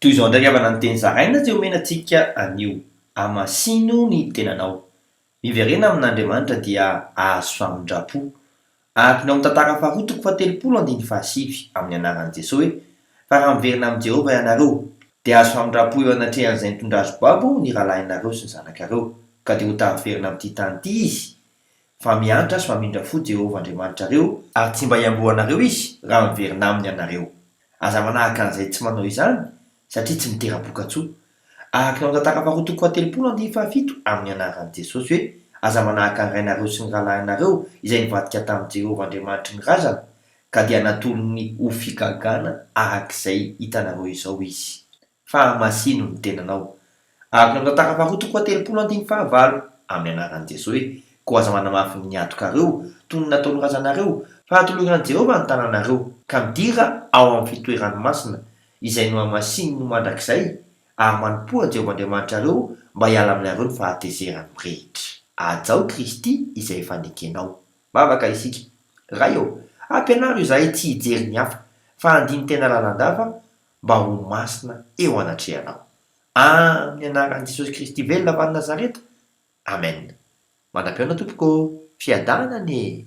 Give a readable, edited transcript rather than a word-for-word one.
Toy izao ndraiky avana ny teny zaraina tsy omenantsika anio amasino ny tenanao. Miverena amin'Andriamanitra dia ahazo famindrapo. Araka ny ao amin'ny tantara faharoa toko fahatelopolo andiny fahasivy amin'ny anaran'i Jesosy hoe fa raha miverina amin'i Jehovah ianareo dia azo famindrapo eo anatrehan'izay nitondra azo babo ny rahalahinareo sy ny zanakareo ka dia ho tariverina amin'ity tany ity izy. Fa miantra sy mamindra fo Jehovah Andriamanitrareo ary tsy mba hiamboanareo izy raha miverina aminy ianareo. Aza manahaka an'izay tsy manao izany satria tsy mitera-po-katsoa. Araka ny ao amin'ny tantara faharoa toko fahatelopolo andiny fahafito amin'ny anaran'i Jesosy hoe aza manahaka ny rainareo sy ny rahalahinareo izay nivadika tamin'i Jehovah Andriamanitry ny razana ka dia natolony ho figagana arak'izay hitanareo izao izy. Fa masino ny tenanao. Araka ny ao amin'ny tantara faharoa toko fahatelopolo andiny fahavalo amin'ny anaran'i Jesosy hoe koa aza manamafy ny atokareo toy ny nataony razanareo fa atoloran'i Jehovah ny tananareo ka midira ao amin'ny fitoerany masina izay no hamasino mandrakizay ary manompoa Jehovah Andriamanitrareo mba hiala aminareo ny fahatezerany mirehitra. Ajao Kristy izay efa nekenao. Mavaka isika. Ray eo, ampianaro izahay tsy hijery ny hafa fa handiny tena lalandava mba ho masina eo anatrehanao. Amin'ny anaran'i Jesosy Kristy velona avy any Nazareta. Amen. Mandram-piaona tompoko. Fiadanane.